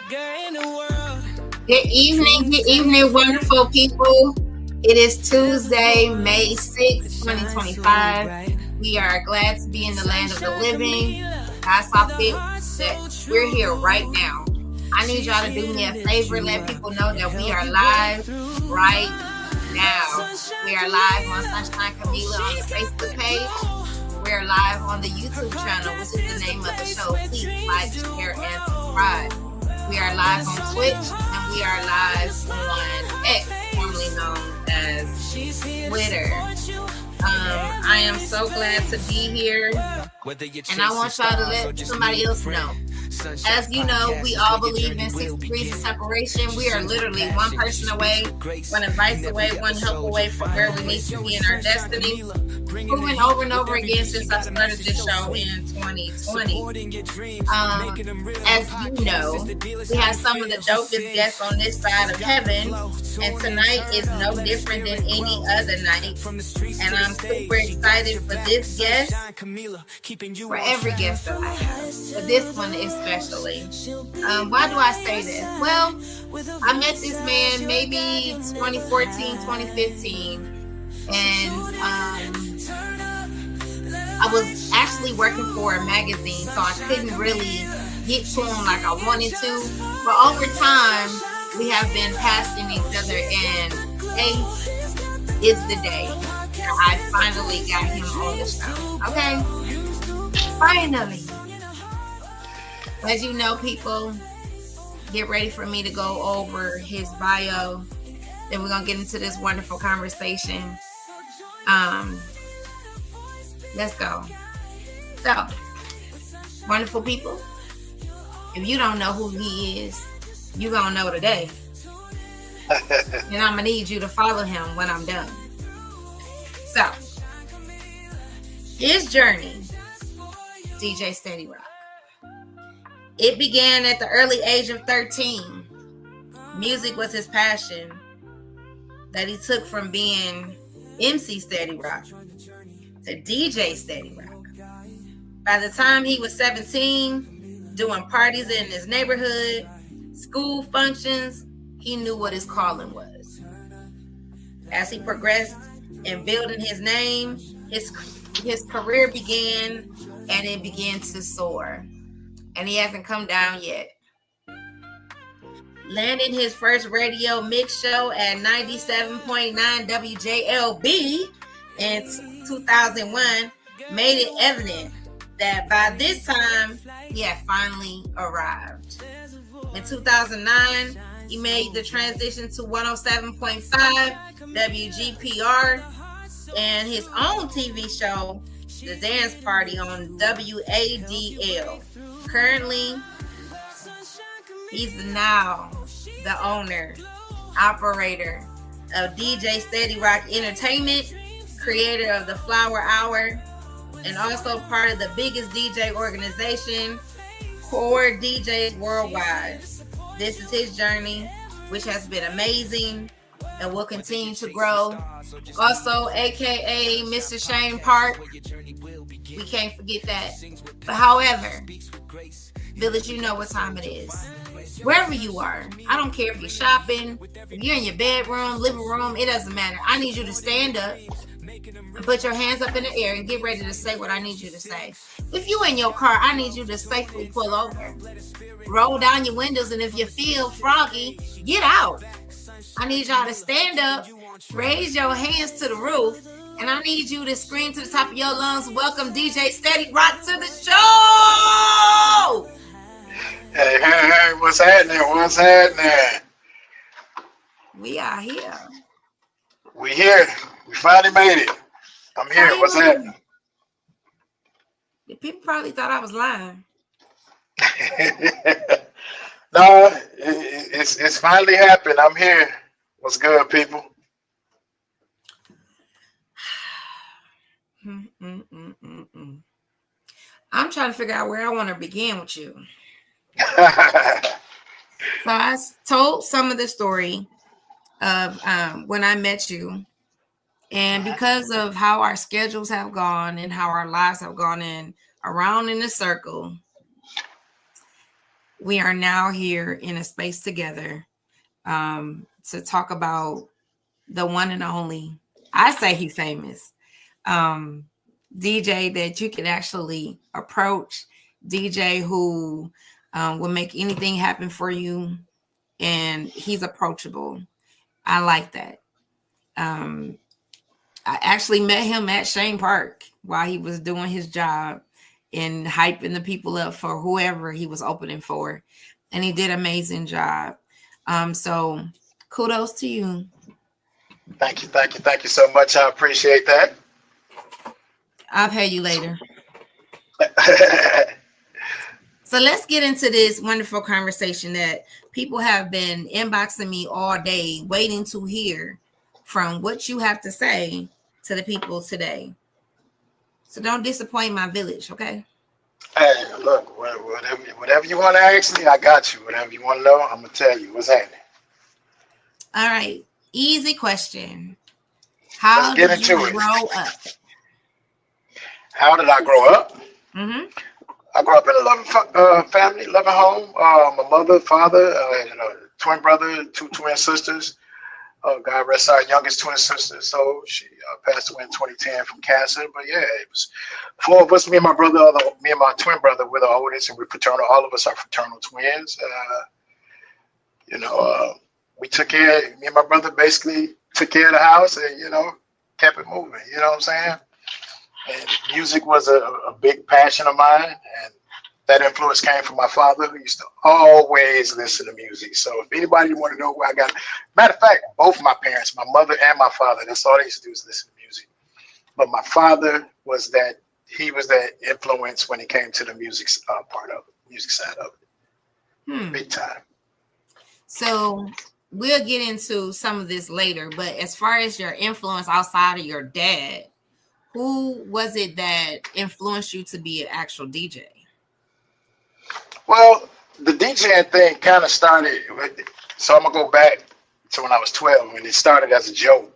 Good evening, wonderful people. It is Tuesday, May 6th, 2025. We are glad to be in the land of the living. God saw fit that we're here right now. I need y'all to do me a favor, let people know that we are live right now. We are live on Sunshine Camila on the Facebook page. We are live on the YouTube channel, which is the name of the show. Please like, share, and subscribe. We are live on Twitch, and we are live on X, formerly known as Twitter. I am so glad to be here, and I want y'all to let somebody else know. As you know, we all believe in 6 degrees of separation. We are literally one person away, one advice away, one help away from where we need to be in our destiny. Proven over and over again since I started this show in 2020. As you know, we have some of the dopest guests on this side of heaven, and tonight is no different than any other night. And I'm super excited for this guest, for every guest that I have, but this one especially. Why do I say this? Well, I met this man maybe 2014, 2015. And I was actually working for a magazine, so I couldn't really get to him like I wanted to. But over time, we have been passing each other, and today is the day that I finally got him on the show. Okay? Finally. As you know, people, get ready for me to go over his bio. Then we're going to get into this wonderful conversation. Let's go. So, wonderful people, if you don't know who he is, you're going to know today. And I'm going to need you to follow him when I'm done. So, his journey, DJ Steady Rock. It began at the early age of 13. Music was his passion that he took from being MC Steady Rock to DJ Steady Rock. By the time he was 17, doing parties in his neighborhood, school functions, he knew what his calling was. As he progressed in building his name, his career began, and it began to soar. And he hasn't come down yet. Landing his first radio mix show at 97.9 WJLB in 2001 made it evident that by this time he had finally arrived. In 2009, he made the transition to 107.5 WGPR and his own TV show, The Dance Party, on WADL. Currently, he's now the owner, operator of DJ Steady Rock Entertainment, creator of the Flower Hour, and also part of the biggest DJ organization, Core DJs Worldwide. This is his journey, which has been amazing and will continue to grow. Also, aka Mr. Shane Park. We can't forget that. But however, Village, you know what time it is. Wherever you are, I don't care if you're shopping, if you're in your bedroom, living room, it doesn't matter. I need you to stand up and put your hands up in the air and get ready to say what I need you to say. If you're in your car, I need you to safely pull over. Roll down your windows, and if you feel froggy, get out. I need y'all to stand up, raise your hands to the roof, and I need you to scream to the top of your lungs, welcome DJ Steady Rock to the show! Hey, what's happening? What's happening? We are here. We here. We finally made it. I'm here. What's happening? The people probably thought I was lying. No, it's finally happened. I'm here. What's good, people? I'm trying to figure out where I want to begin with you. So I told some of the story of when I met you, and because of how our schedules have gone and how our lives have gone in around in a circle, we are now here in a space together to talk about the one and only, I say he famous, DJ that you can actually approach, DJ who will make anything happen for you, and he's approachable. I like that. I actually met him at Shane Park while he was doing his job and hyping the people up for whoever he was opening for, and he did an amazing job. So kudos to you. Thank you so much. I appreciate that. I'll pay you later. So let's get into this wonderful conversation that people have been inboxing me all day, waiting to hear from what you have to say to the people today. So don't disappoint my village, okay? Hey, look, whatever you want to ask me, I got you. Whatever you want to know, I'm going to tell you what's happening. All right. Easy question. How did you grow up? How did I grow up? Mm-hmm. I grew up in a loving family, loving home. My mother, father, twin brother, two twin sisters. God rest our youngest twin sister. So she passed away in 2010 from cancer. But yeah, it was 4 of us, me and my brother, me and my twin brother, we're the oldest, and we're fraternal. All of us are fraternal twins. We took care, me and my brother basically took care of the house and, kept it moving. You know what I'm saying? And music was a big passion of mine. And that influence came from my father, who used to always listen to music. So if anybody want to know where I got, matter of fact, both my parents, my mother and my father, that's all they used to do is listen to music. But my father was that influence when it came to the music part of it, music side of it. Big time. So we'll get into some of this later, but as far as your influence outside of your dad, who was it that influenced you to be an actual DJ? Well, the DJing thing kind of started, so I'm going to go back to when I was 12, when it started as a joke.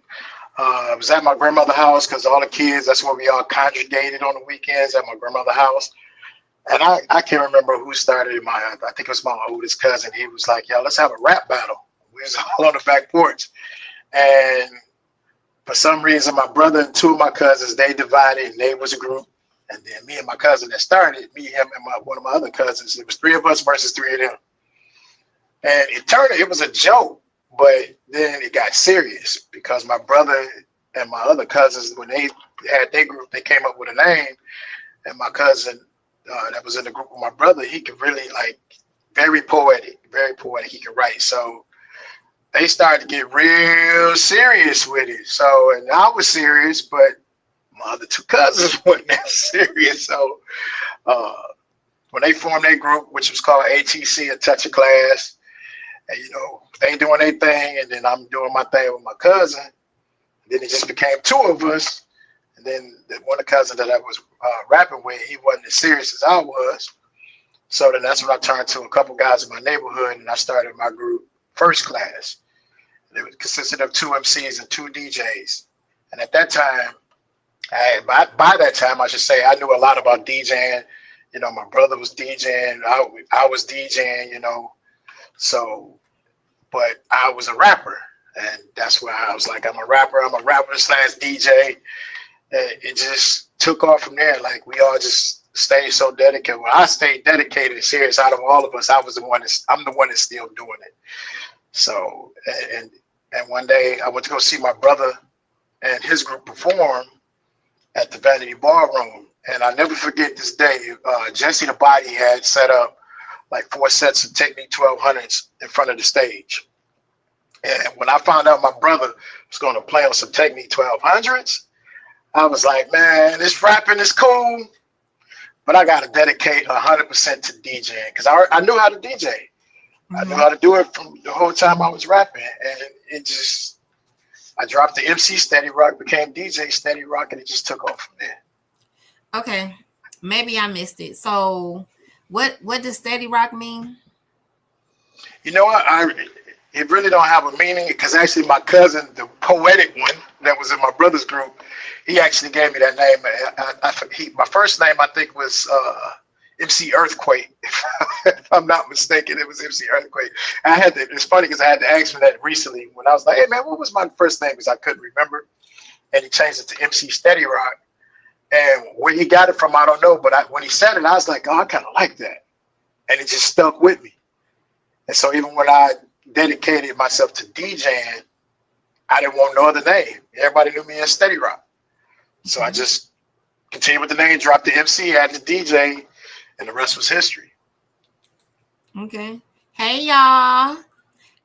I was at my grandmother's house because all the kids, that's where we all congregated on the weekends, at my grandmother's house. And I can't remember who started it. I think it was my oldest cousin. He was like, yo, let's have a rap battle. We was all on the back porch. And for some reason, my brother and 2 of my cousins, they divided, and they was a group. And then me and my cousin that started, me, him, and one of my other cousins, it was 3 of us versus 3 of them. And it was a joke, but then it got serious because my brother and my other cousins, when they had their group, they came up with a name. And my cousin that was in the group with my brother, he could really, very poetic, he could write. So they started to get real serious with it. So, and I was serious, but my other 2 cousins weren't that serious. So when they formed their group, which was called ATC, A Touch of Class, and they doing their thing, and then I'm doing my thing with my cousin. And then it just became 2 of us. And then one of the cousins that I was rapping with, he wasn't as serious as I was. So then that's when I turned to a couple guys in my neighborhood, and I started my group, First Class. It consisted of 2 MCs and 2 DJs. And at that time, by that time, I should say, I knew a lot about DJing. My brother was DJing. I was DJing, So, but I was a rapper. And that's where I was like, I'm a rapper / DJ. It just took off from there. We all just stayed so dedicated. Well, I stayed dedicated and serious out of all of us. I'm the one that's still doing it. So, and one day I went to go see my brother and his group perform at the Vanity Ballroom. And I'll never forget this day. Jesse the Body had set up 4 sets of Technique 1200s in front of the stage. And when I found out my brother was going to play on some Technique 1200s, I was like, man, this rapping is cool, but I got to dedicate 100% to DJing because I knew how to DJ. Mm-hmm. I knew how to do it from the whole time I was rapping. And I dropped the MC Steady Rock, became DJ Steady Rock, and it just took off from there. Okay. Maybe I missed it. So what does Steady Rock mean? You know what? It really don't have a meaning because actually my cousin, the poetic one that was in my brother's group, he actually gave me that name. My first name, I think, was MC Earthquake. If I'm not mistaken, it was MC Earthquake. I had to, it's funny because I had to ask for that recently when I was like, hey man, what was my first name? Because I couldn't remember. And he changed it to MC Steady Rock. And where he got it from, I don't know. But when he said it, I was like, oh, I kind of like that. And it just stuck with me. And so even when I dedicated myself to DJing, I didn't want no other name. Everybody knew me as Steady Rock. So I just continued with the name, dropped the MC, added the DJ, and the rest was history. Okay. Hey, y'all.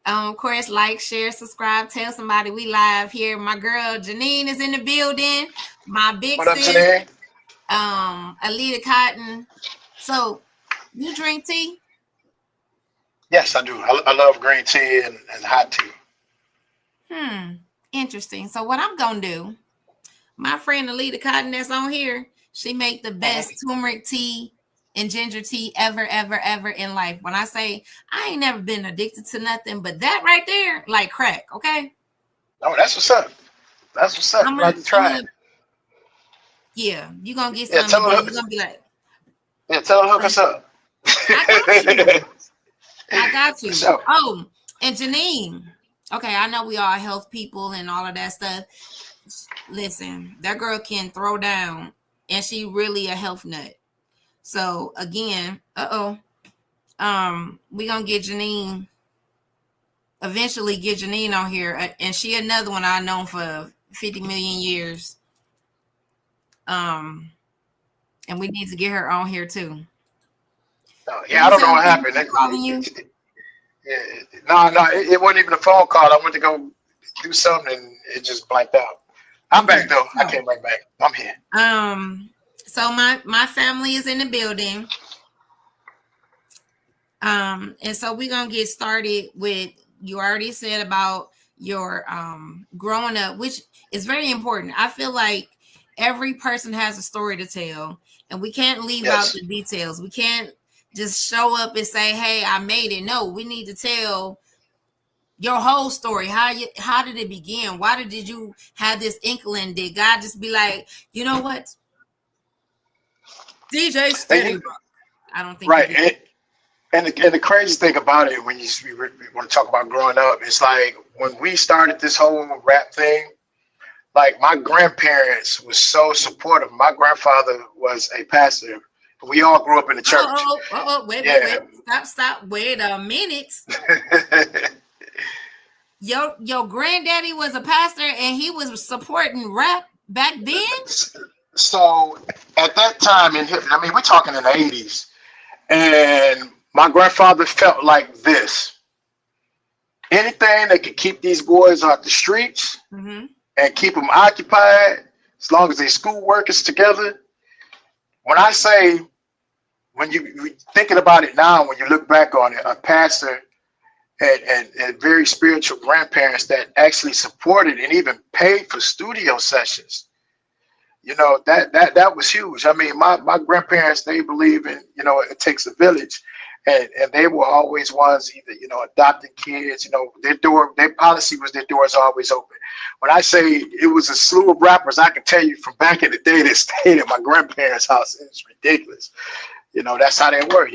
Of course, like, share, subscribe, tell somebody we live here. My girl Janine is in the building. My big What up, sis, Janine? Alita Cotton. So, you drink tea? Yes, I do. I love green tea and hot tea. Interesting. So what I'm gonna do, my friend Alita Cotton that's on here, she make the best turmeric tea and ginger tea ever in life. When I say I ain't never been addicted to nothing but that right there, like crack, okay? Oh, that's what's up. That's what's up. I'm about to try it. Yeah, you gonna get some. You're gonna be like, yeah, tell her hook us up. I got you. Sure. Oh, and Janine. Okay, I know we all health people and all of that stuff. Listen, that girl can throw down, and she really a health nut. So again, we gonna get Janine. Eventually, get Janine on here, and she another one I known for 50 million years. And we need to get her on here too. Oh, yeah, I don't know what happened. It wasn't even a phone call. I went to go do something and it just blanked out. I'm back though. I came right back. I'm here. So my family is in the building. And so we're gonna get started with, you already said about your growing up, which is very important. I feel like every person has a story to tell, and we can't leave out the details. We can't just show up and say, hey, I made it. No, we need to tell your whole story. How did it begin? Why did you have this inkling? Did God just be like, you know what? DJ Steady Rock. I don't think right. And the crazy thing about it, when we want to talk about growing up, it's like when we started this whole rap thing, like my grandparents was so supportive. My grandfather was a pastor. We all grew up in the church. Wait. Stop. Wait a minute. Your granddaddy was a pastor and he was supporting rap back then? So at that time, we're talking in the 80s, and my grandfather felt like this. Anything that could keep these boys off the streets and keep them occupied, as long as their schoolwork is together. When I say, when you thinking about it now, when you look back on it, a pastor and very spiritual grandparents that actually supported and even paid for studio sessions, that was huge. I mean, my grandparents, they believe in, it takes a village, and they were always ones either, adopting kids, their policy was their doors always open. When I say it was a slew of rappers, I can tell you from back in the day that stayed at my grandparents' house. It's ridiculous. That's how they were.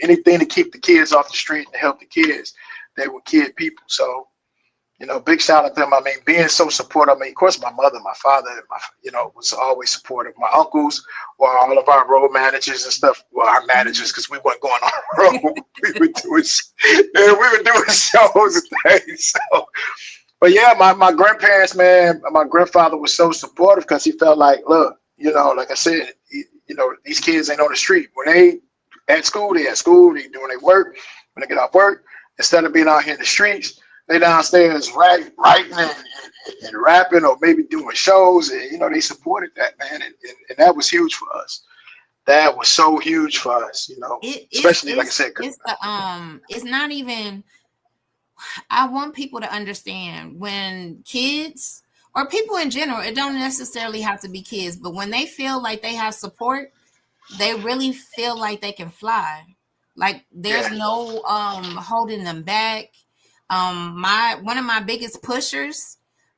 Anything to keep the kids off the street and help the kids. They were kid people. So, big shout out to them. I mean, being so supportive. I mean, of course, my mother, my father, was always supportive. My uncles were all of our road managers and stuff. Well, our managers, because we weren't going on the road. we were doing shows and things. So, but yeah, my grandparents, man, my grandfather was so supportive because he felt like, look, like I said, these kids ain't on the street. When they at school, they doing their work. When they get off work, instead of being out here in the streets, they downstairs writing and rapping, or maybe doing shows. And, they supported that, man. And that was huge for us. That was so huge for us, especially like I said. It's not even, I want people to understand when kids or people in general, it don't necessarily have to be kids, but when they feel like they have support, they really feel like they can fly. Like there's no holding them back. One of my biggest pushers,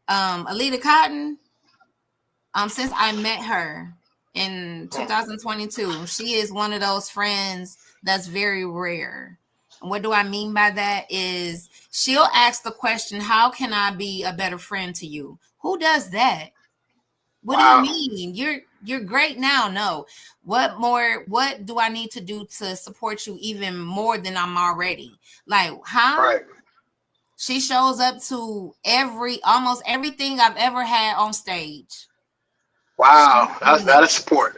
Alita Cotton, since I met her in 2022. She is one of those friends that's very rare. And what do I mean by that is she'll ask the question, how can I be a better friend to you? Who does that? What do you mean? You're great now. No. What do I need to do to support you even more than I'm already? Like, how? Right. She shows up to almost everything I've ever had on stage. Wow. That is support.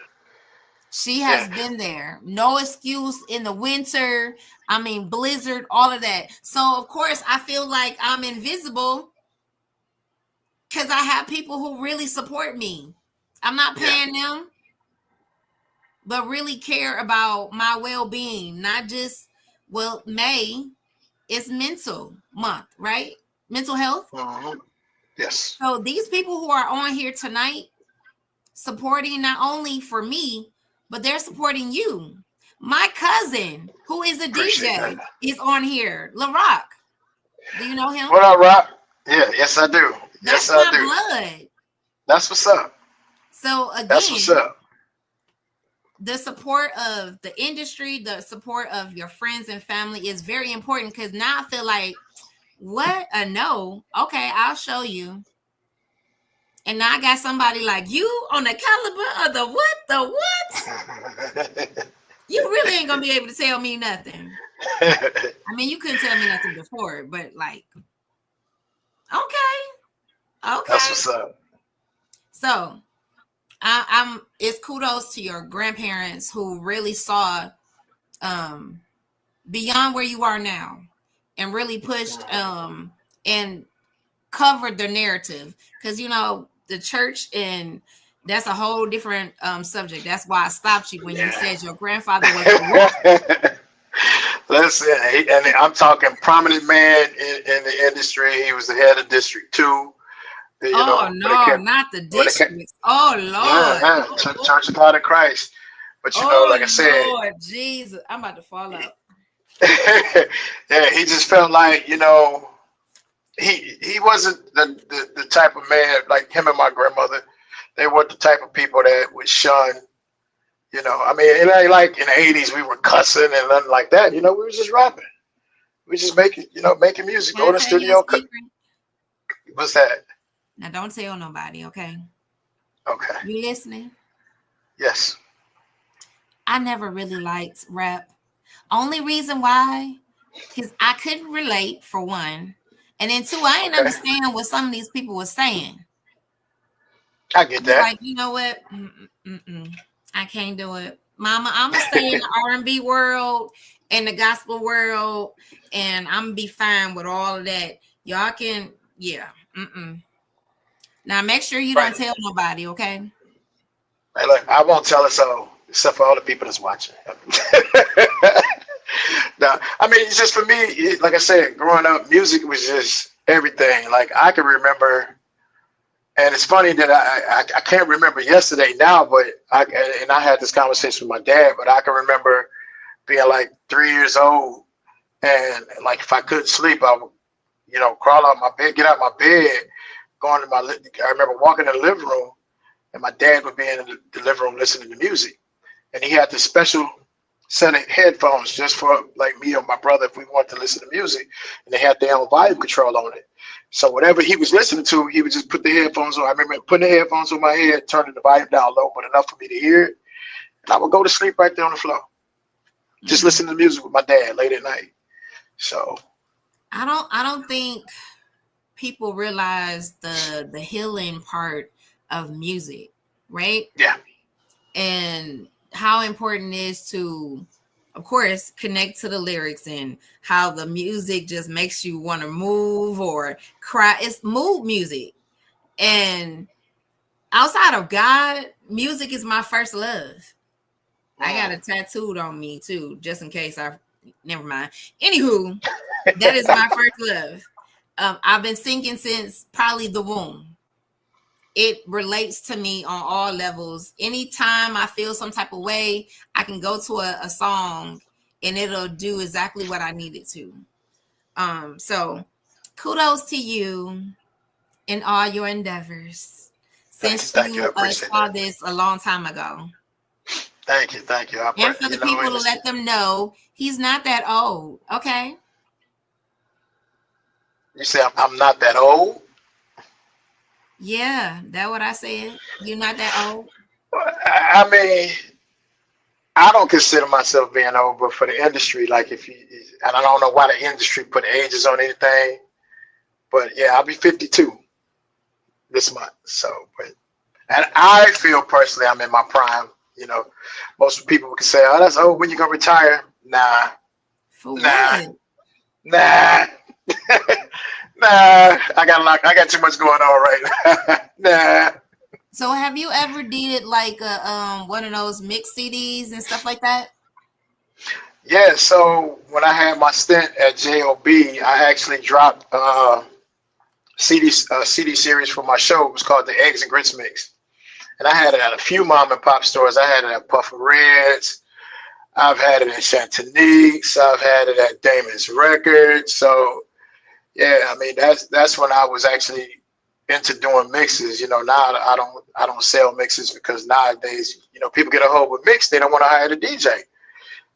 She has been there. No excuse in the winter. I mean, blizzard, all of that. So, of course, I feel like I'm invisible because I have people who really support me. I'm not paying them, but really care about my well-being. Not just, May is mental month, right? Mental health. Yes. So these people who are on here tonight supporting not only for me, but they're supporting you. My cousin, who is a DJ, is on here. LaRock. Do you know him? What up, Rock? Yeah, yes, I do. That's my blood. That's what's up. So again, that's what's up. The support of the industry, the support of your friends and family is very important because now I feel like, what a no. Okay, I'll show you. And now I got somebody like you on the caliber of the what? You really ain't gonna be able to tell me nothing. I mean, you couldn't tell me nothing before, but like, okay. That's what's up. So it's kudos to your grandparents who really saw beyond where you are now and really pushed and covered the narrative, because the church, and that's a whole different subject. That's why I stopped you when you said your grandfather was Listen, and I'm talking prominent man in the industry. He was the head of District 2. Not the district. Oh Lord. Church of God of Christ. But like I said, Lord Jesus, I'm about to fall out. Yeah, he just felt like, he wasn't the type of man like him and my grandmother. They weren't the type of people that would shun. I mean, it ain't like in the 80s we were cussing and nothing like that. We were just rapping. We just making music. Go to the studio. What's that? Now don't tell nobody, okay? Okay. You listening? Yes. I never really liked rap. Only reason why, because I couldn't relate, for one. And then two, I didn't understand what some of these people were saying. I get that. Like, you know what? I can't do it. Mama, I'm going to stay in the R&B world and the gospel world, and I'm going to be fine with all of that. Y'all can, Now, make sure you don't tell nobody, okay? Hey, look, I won't tell it so, except for all the people that's watching. No, I mean, it's just for me, like I said, growing up, music was just everything. Like, I can remember, and it's funny that I can't remember yesterday now, but I had this conversation with my dad, but I can remember being like 3 years old, and like if I couldn't sleep, I would, crawl out my bed, get out my bed, going to I remember walking in the living room, and my dad would be in the living room listening to music, and he had this special set of headphones just for like me or my brother if we wanted to listen to music, and they had their own volume control on it. So whatever he was listening to, he would just put the headphones on. I remember putting the headphones on my head, turning the volume down low, but enough for me to hear it, and I would go to sleep right there on the floor, just listening to music with my dad late at night. So I don't think people realize the healing part of music, right? Yeah. And how important it is to, of course, connect to the lyrics and how the music just makes you want to move or cry. It's mood music. And outside of God, music is my first love. I got it tattooed on me too, just in case never mind. Anywho, that is my first love. I've been singing since probably the womb. It relates to me on all levels. Anytime I feel some type of way, I can go to a song and it'll do exactly what I need it to. So kudos to you in all your endeavors. since Thank you. I you appreciate saw that. this a long time ago. Thank you. And for the people to let them know he's not that old. Okay. You say I'm not that old. Yeah, that what I said. You're not that old. I mean, I don't consider myself being old, but for the industry, like if you, and I don't know why the industry put ages on anything, but yeah, I'll be 52 this month. So, but and I feel personally I'm in my prime. You know, most people can say, "Oh, that's old. When you gonna retire?" Nah, For nah, what? nah, nah. I got too much going on right now. Nah. So have you ever did like a one of those mixed CDs and stuff like that? Yeah. So when I had my stint at JOB, I actually dropped CD series for my show. It was called the Eggs and Grits Mix, and I had it at a few mom and pop stores. I had it at Puff and Reds. I've had it at Chantonique's. I've had it at Damon's Records. So yeah, I mean that's when I was actually into doing mixes. You know, now I don't sell mixes because nowadays, you know, people get a hold of a mix, they don't want to hire the DJ.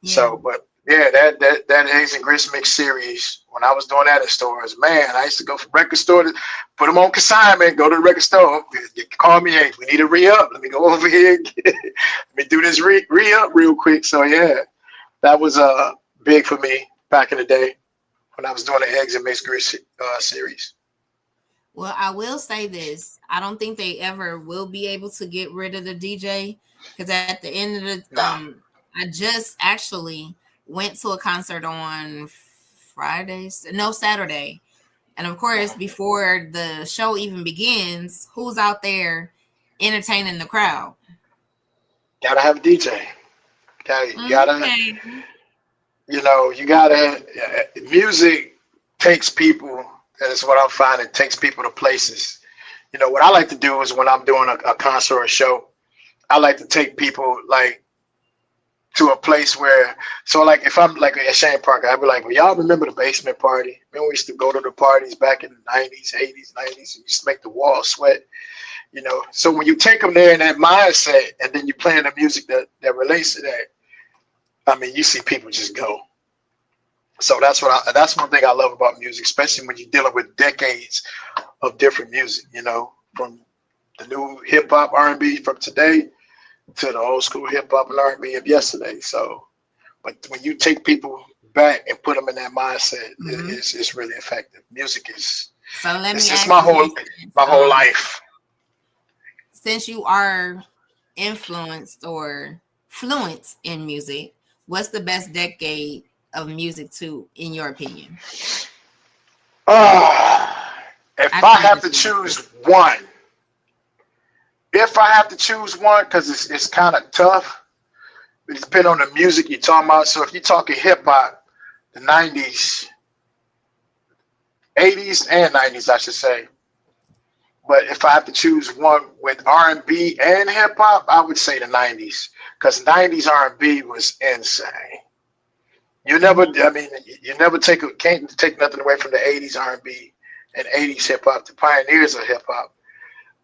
Yeah. So, but yeah, that Eggs and Grits Mix series, when I was doing that in stores, man, I used to go from record store to put them on consignment, go to the record store, call me, hey, we need a re-up. Let me go over here, let me do this re-up real quick. So yeah, that was big for me back in the day when I was doing the Eggs and Mixed Grits series. Well, I will say this. I don't think they ever will be able to get rid of the DJ because at the end of the No. I just actually went to a concert on Saturday. And of course, before the show even begins, who's out there entertaining the crowd? Gotta have a DJ. Gotta, Okay. you know, you gotta. Music takes people. That's what I'm finding. It takes people to places. You know, what I like to do is when I'm doing a concert or a show, I like to take people like to a place where, so like if I'm like at Shane Parker, I'd be like, well, y'all remember the basement party? Man, we used to go to the parties back in the 90s, 80s, 90s, and used to make the walls sweat, you know. So when you take them there in that mindset and then you playing the music that relates to that, I mean, you see people just go. So that's one thing I love about music, especially when you're dealing with decades of different music, you know, from the new hip hop R&B from today to the old school hip hop and R&B of yesterday. So, but when you take people back and put them in that mindset, it's really effective. Music is So let it's me just ask you my whole life. Since you are influenced or fluent in music, what's the best decade of music in your opinion? If I have to choose one, because it's kind of tough, it depends on the music you're talking about. So if you're talking hip hop, the 90s, 80s and 90s, I should say. But if I have to choose one with R&B and hip hop, I would say the 90s, because 90s R&B was insane. You never can't take nothing away from the 80s R&B and 80s hip hop, the pioneers of hip hop.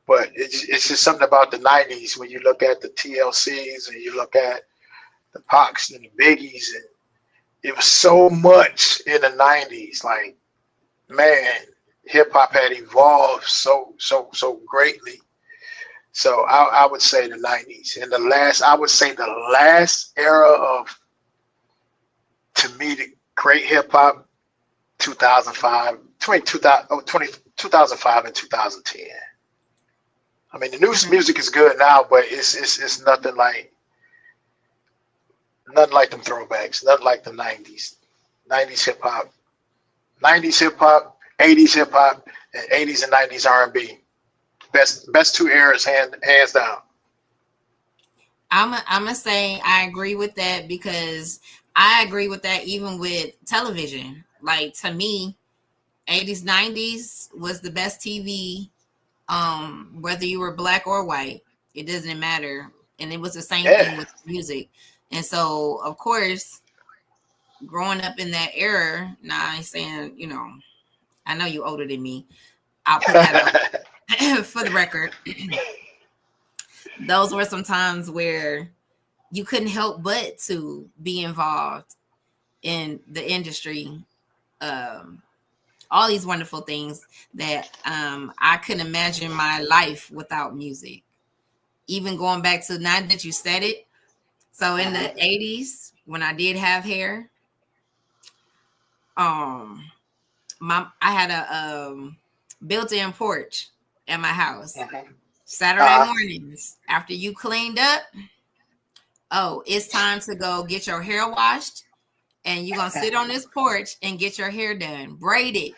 But it's just something about the 90s when you look at the TLCs and you look at the Pacs and the Biggies, and it was so much in the 90s. Like, man, hip hop had evolved so greatly. So I would say the 90s. And I would say the last era of, to me, the great hip hop, 2005, 2005 and 2010. I mean, the new music is good now, but it's nothing like them throwbacks, nothing like the 90s. 90s hip hop, 80s hip hop, and 80s and 90s R&B. Best two eras, hands down. I'm gonna say I agree with that because I agree with that even with television. Like, to me, 80s, 90s was the best TV. Whether you were black or white, it doesn't matter. And it was the same thing with music. And so, of course, growing up in that era, now I'm saying, you know, I know you're older than me. I'll put that up for the record. those were some times where you couldn't help but to be involved in the industry. All these wonderful things that I couldn't imagine my life without music. Even going back to, now that you said it, so in the 80s when I did have hair, I had a built-in porch at my house. Saturday mornings after you cleaned up, oh, it's time to go get your hair washed, and you're gonna sit on this porch and get your hair done, braid it.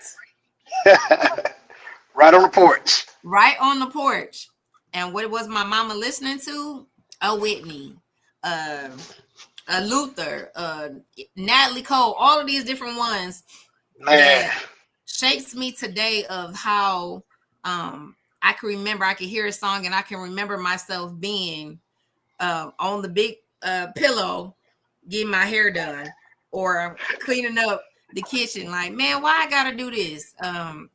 Right on the porch. Right on the porch. And what was my mama listening to? A Whitney, a Luther, Natalie Cole, all of these different ones. Man, that shapes me today of how I can remember, I can hear a song and I can remember myself being on the big pillow getting my hair done or cleaning up the kitchen. Like, man, why I gotta do this?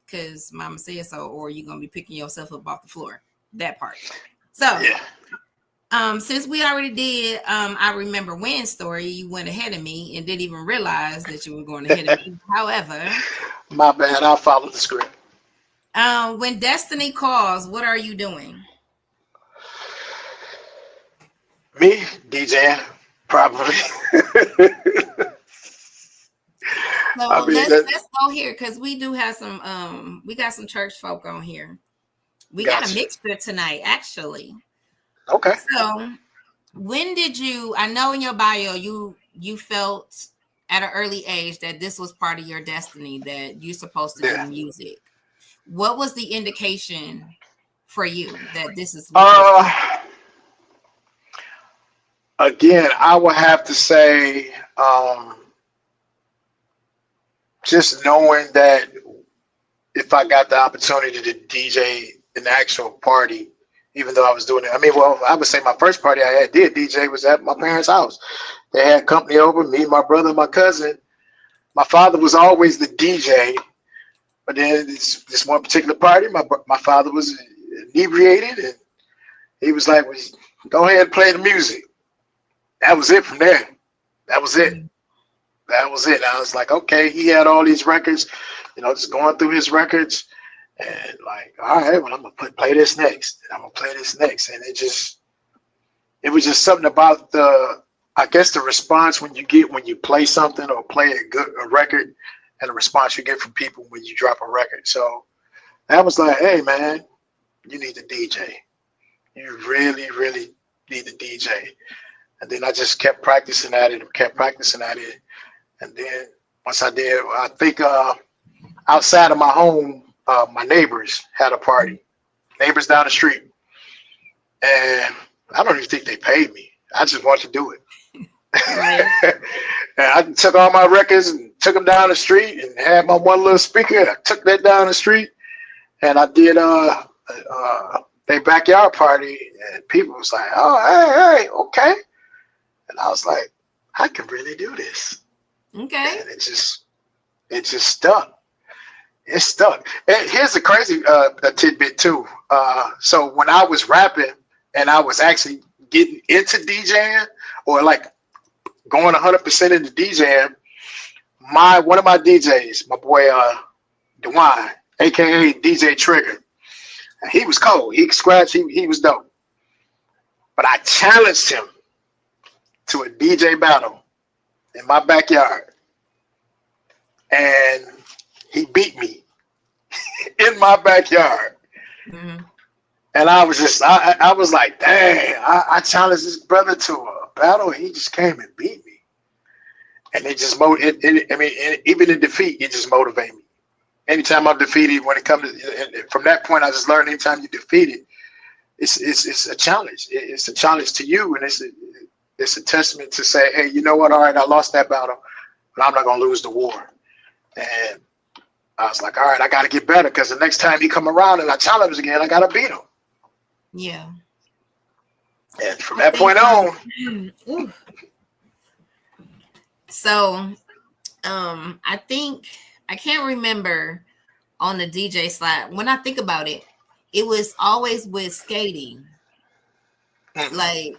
Because mama said so, or you're gonna be picking yourself up off the floor. That part. So since we already did I remember when story, you went ahead of me and didn't even realize that you were going ahead of me. However, my bad, I'll follow the script. When destiny calls, what are you doing? Me, DJing, probably. So I mean, let's go here, because we do have some we got some church folk on here. We got a mixture tonight, actually. Okay. So when did you, I know in your bio you felt at an early age that this was part of your destiny, that you're supposed to do music. What was the indication for you that this is again, I would have to say just knowing that if I got the opportunity to DJ an actual party, even though I was doing it, I mean, well, I would say my first party I did DJ was at my parents' house. They had company over, me, my brother, my cousin. My father was always the DJ, but then this one particular party, my father was inebriated, and he was like, well, go ahead and play the music. That was it from there. That was it. That was it. I was like, okay, he had all these records, just going through his records, and like, all right, well, I'm gonna play this next. I'm gonna play this next, and it was just something about I guess the response when you play something or play a record, and the response you get from people when you drop a record. So I was like, hey man, you need to DJ. You really, really need to DJ. And then I just kept practicing at it. And then once I did, I think outside of my home, my neighbors had a party. Neighbors down the street. And I don't even think they paid me. I just wanted to do it. And I took all my records and took them down the street and had my one little speaker. I took that down the street and I did their backyard party, and people was like, oh, hey, okay. And I was like, I can really do this. Okay. And it just stuck. It stuck. And here's a crazy tidbit too. So when I was rapping and I was actually getting into DJing, or like going 100% into DJing, one of my DJs, my boy Dwayne, aka DJ Trigger, he was cold. He scratched. He was dope. But I challenged him to a DJ battle in my backyard, and he beat me in my backyard. Mm-hmm. And I was just, I was like, dang, I challenged this brother to a battle, and he just came and beat me. And it just even in defeat, it just motivated me. Anytime I'm defeated, when it comes to, from that point, I just learned anytime you're defeated, it's a challenge. It's a challenge to you, and it's a testament to say, hey, you know what? All right, I lost that battle, but I'm not gonna lose the war. And I was like, all right, I got to get better, because the next time he come around and I challenge him again, I got to beat him. Yeah. And from that point on. So, I think, I can't remember on the DJ slide. When I think about it, it was always with skating. Like,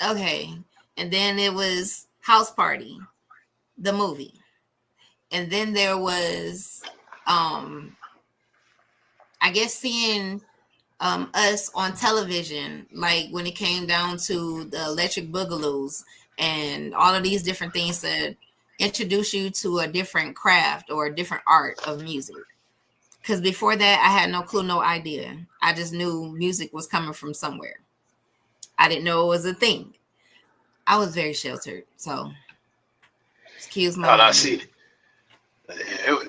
okay. And then it was House Party, the movie. And then there was I guess seeing us on television, like when it came down to the Electric Boogaloos and all of these different things that introduce you to a different craft or a different art of music. Because before that, I had no clue, no idea. I just knew music was coming from somewhere. I didn't know it was a thing. I was very sheltered, so excuse my. I see.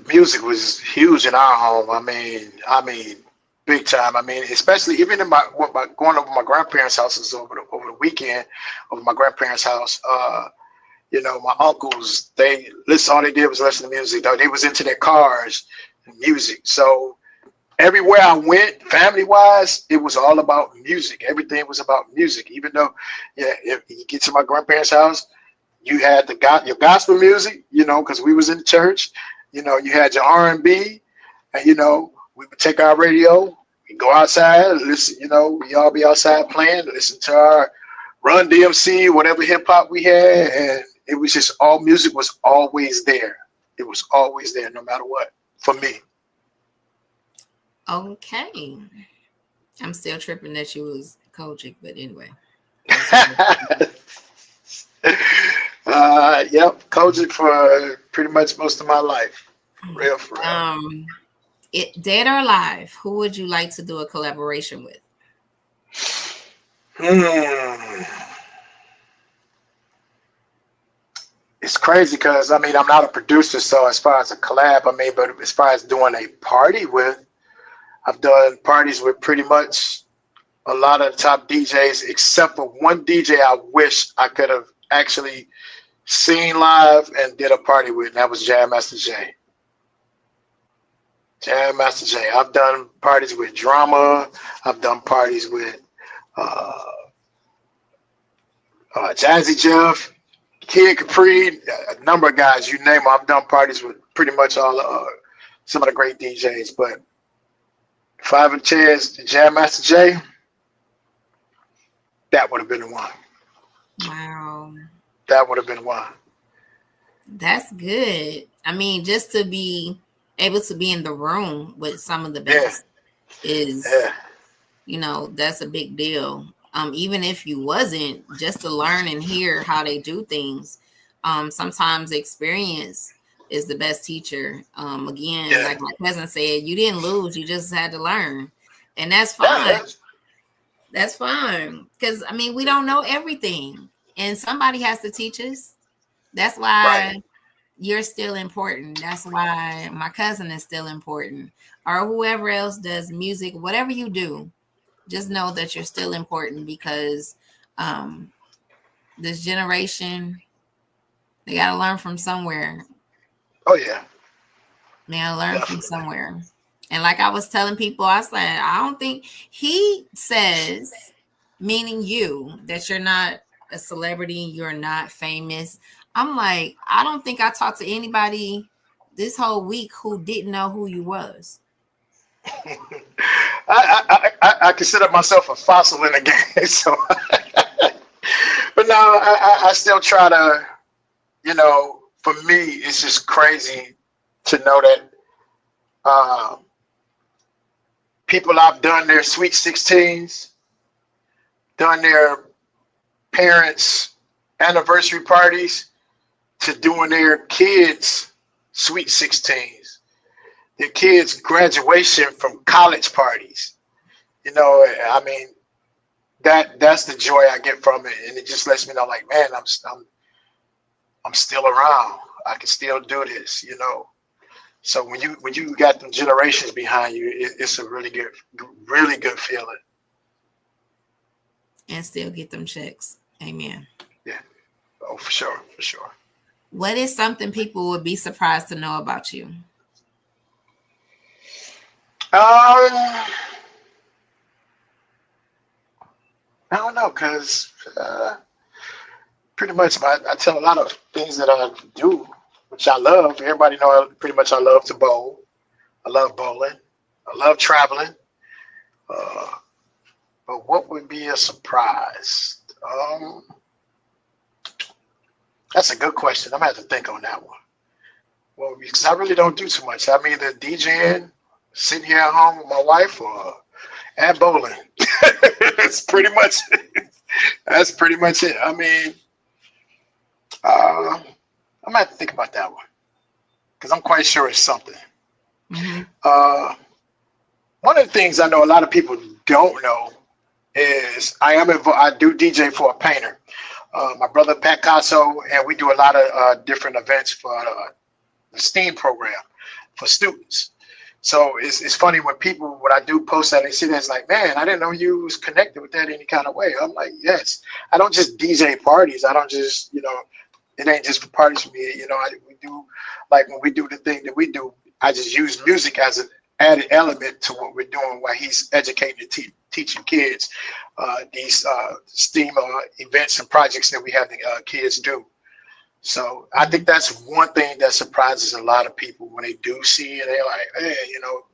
Music was huge in our home. I mean, big time. I mean, especially even in going over my grandparents' houses over the weekend, over my grandparents' house. You know, my uncles, all they did was listen to music. They was into their cars and music. So everywhere I went, family wise, it was all about music. Everything was about music. Even though, if you get to my grandparents' house, you had your gospel music, you know, because we was in the church. You know, you had your R&B, and you know, we would take our radio, we go outside, listen. You know, we all be outside playing, listen to our Run DMC, whatever hip hop we had, and it was just all music was always there. It was always there, no matter what, for me. Okay, I'm still tripping that you was Kojic, but anyway. Yep, Kojic for pretty much most of my life. Real for real. Dead or alive, who would you like to do a collaboration with? It's crazy because I'm not a producer, so as far as a collab, but as far as doing a party with, I've done parties with pretty much a lot of the top DJs, except for one DJ I wish I could have actually seen live and did a party with, and that was Jam Master Jay. Jam Master Jay. I've done parties with Drama. I've done parties with Jazzy Jeff, Kid Capri, a number of guys, you name them. I've done parties with pretty much all some of the great DJs. But if I have a chance to Jam Master Jay, that would have been the one. Wow. That would have been one. That's good. I mean, just to be able to be in the room with some of the best is, you know, that's a big deal. Even if you wasn't, just to learn and hear how they do things. Sometimes experience is the best teacher. Again, like my cousin said, you didn't lose, you just had to learn. And that's fine. That's fine. Because, I mean, we don't know everything. And somebody has to teach us. That's why you're still important. That's why my cousin is still important. Or whoever else does music, whatever you do, just know that you're still important because this generation, they got to learn from somewhere. Oh, yeah. They got to learn from somewhere. And like I was telling people, I said, I don't think he says, meaning you, that you're not a celebrity, you're not famous. I'm like, I don't think I talked to anybody this whole week who didn't know who you was. I consider myself a fossil in the game, so but no, I still try to, you know, for me, it's just crazy to know that people I've done their Sweet 16s, done their parents' anniversary parties, to doing their kids' Sweet 16s, their kids' graduation from college parties. You know, I mean, that's the joy I get from it, and it just lets me know, like, man, I'm still around. I can still do this, you know. So when you got them generations behind you, it's a really good feeling. And still get them checks. Amen. Yeah. Oh, for sure. What is something people would be surprised to know about you? I don't know, because pretty much I tell a lot of things that I do, which I love. Everybody know pretty much I love to bowl. I love bowling. I love traveling. But what would be a surprise? That's a good question. I'm gonna have to think on that one. Well, because I really don't do too much. I'm either DJing, sitting here at home with my wife, or at bowling. That's pretty much it. I mean, I'm gonna have to think about that one because I'm quite sure it's something. Mm-hmm. One of the things I know a lot of people don't know is I do DJ for a painter. My brother Pat Casso, and we do a lot of different events for the STEAM program for students. So it's funny when I do post that, they see that, it's like, man, I didn't know you was connected with that any kind of way. I'm like, yes. I don't just DJ parties. I don't just, it ain't just for parties for me. We do, like when we do the thing that we do, I just use music as an added element to what we're doing while he's educating and teaching kids these STEAM events and projects that we have the kids do. So I think that's one thing that surprises a lot of people when they do see it. They're like, hey,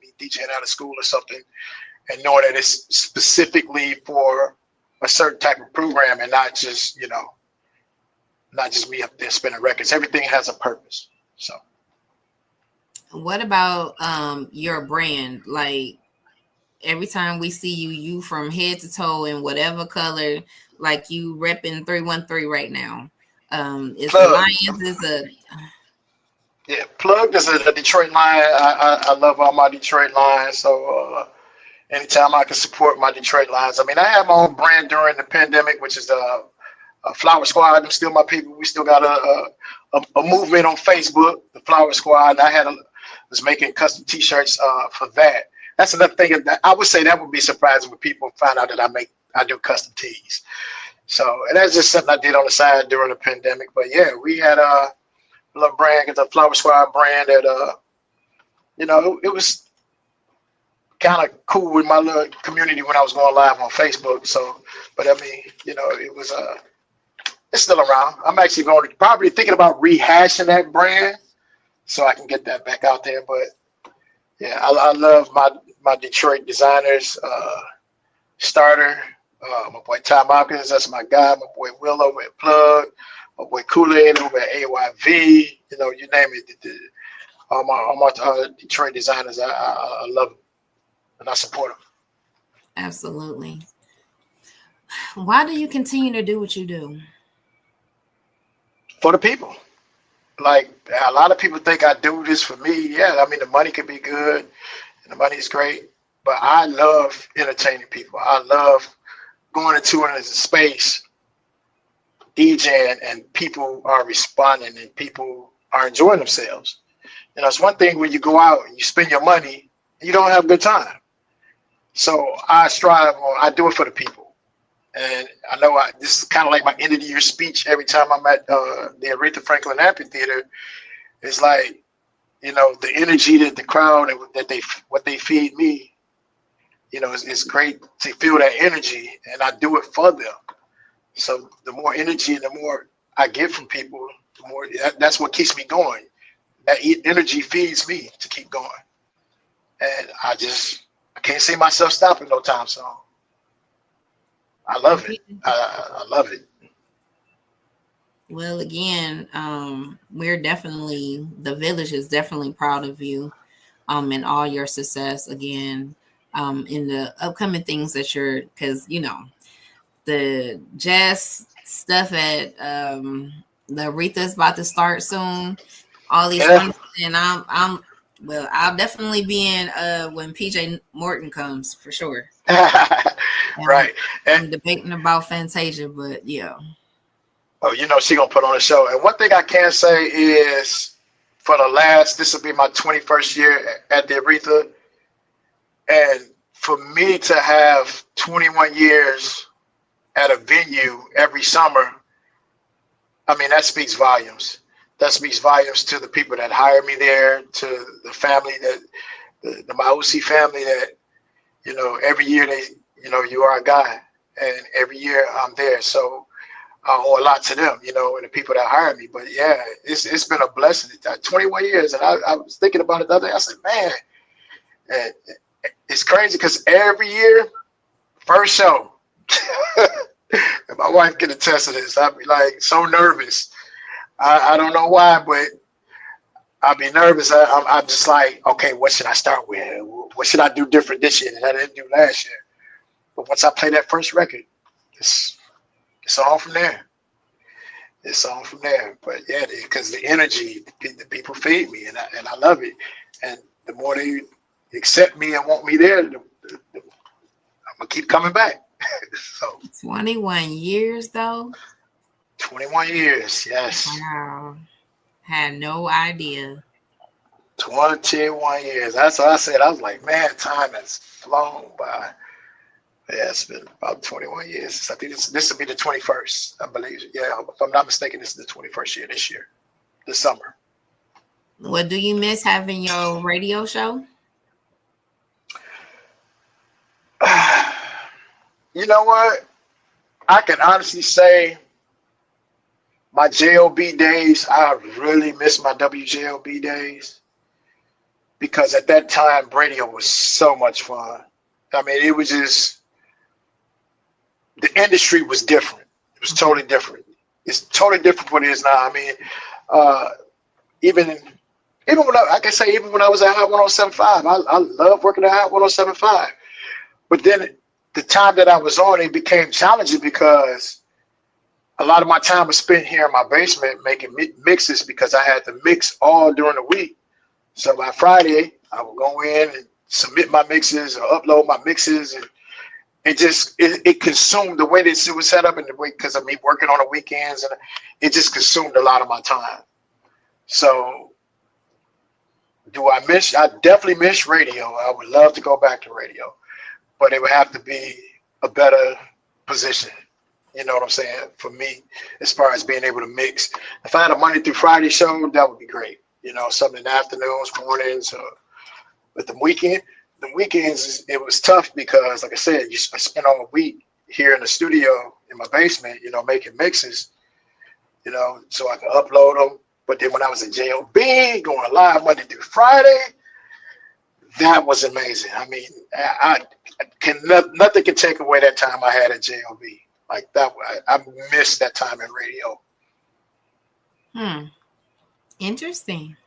me DJing out of school or something, and knowing that it's specifically for a certain type of program and not just me up there spinning records. Everything has a purpose. So what about your brand? Like every time we see you from head to toe in whatever color, like you repping 313 right now. Is the Lions Plugged is a Detroit Lion. I love all my Detroit Lions. So anytime I can support my Detroit Lions. I mean, I had my own brand during the pandemic, which is a Flower Squad. I'm still my people. We still got a movement on Facebook, the Flower Squad. And I was making custom T-shirts for that. That's another thing. I would say that would be surprising when people find out that I do custom tees. So, and that's just something I did on the side during the pandemic. But yeah, we had a little brand, the Flower Squad brand that, it was kind of cool with my little community when I was going live on Facebook. So, but I mean, it was, it's still around. I'm actually probably thinking about rehashing that brand so I can get that back out there. But yeah, I love my Detroit designers, Starter. My boy Tom Hopkins, that's my guy. My boy Will over at Plug. My boy Kool-Aid over at AYV. You name it. All my Detroit designers, I love them and I support them. Absolutely. Why do you continue to do what you do? For the people. Like a lot of people think I do this for me. Yeah, I mean the money can be good and the money is great, but I love entertaining people. I love going into a space, DJing, and people are responding and people are enjoying themselves. It's one thing when you go out and you spend your money, you don't have a good time. So I do it for the people. And I know this is kind of like my end of the year speech every time I'm at the Aretha Franklin Amphitheater. It's like, the energy that the crowd, what they feed me, it's great to feel that energy, and I do it for them. So the more energy and the more I get from people, the more that's what keeps me going. That energy feeds me to keep going, and I can't see myself stopping no time soon. I love it. I love it. Well, again, the village is definitely proud of you, and all your success again. In the upcoming things that because the jazz stuff at the Aretha is about to start soon. All these and I'll definitely be in when PJ Morton comes for sure. Right. I'm debating about Fantasia, but yeah. Oh, she gonna put on a show. And one thing I can say is this will be my 21st year at the Aretha. And for me to have 21 years at a venue every summer, I mean, that speaks volumes. That speaks volumes to the people that hire me there, to the family the Mausi family that, every year you are a guy, and every year I'm there. So I owe a lot to them, and the people that hire me. But yeah, it's been a blessing. 21 years, and I was thinking about it the other day. I said, man, it's crazy because every year First show. And my wife can attest to this. I'd be like so nervous. I don't know why, but I'd be nervous. I'm just like, okay, what should I start with? What should I do different this year that I didn't do last year? But once I play that first record, it's all from there. It's all from there. But yeah, because the energy, the people feed me, and I love it. And the more they accept me and want me there, I'm gonna keep coming back. So 21 years though. 21 years, yes. Wow. Had no idea. 21 years. That's what I said. I was like, man, time has flown by. Yeah, it's been about 21 years. I think this will be the 21st, I believe. Yeah, if I'm not mistaken, this is the 21st year this year, this summer. What do you miss having your radio show? You know what? I can honestly say my JLB days, I really miss my WJLB days because at that time, radio was so much fun. I mean, it was just, the industry was different. It was totally different. It's totally different from what it is now. I mean, even when I can say, even when I was at Hot 107.5, I love working at Hot 107.5. But then the time that I was on, it became challenging because a lot of my time was spent here in my basement making mixes because I had to mix all during the week. So by Friday, I would go in and submit my mixes or upload my mixes, and it consumed the way that it was set up in the week because of me working on the weekends, and it just consumed a lot of my time. So do I miss? I definitely miss radio. I would love to go back to radio, but it would have to be a better position. You know what I'm saying? For me, as far as being able to mix. If I had a Monday through Friday show, that would be great. You know, something in the afternoons, mornings, but the weekends, it was tough because, like I said, I spent all the week here in the studio in my basement, you know, making mixes, you know, so I could upload them. But then when I was in JLB, going live Monday through Friday, that was amazing. I mean, nothing can take away that time I had at JLB. Like that, I missed that time in radio. Interesting.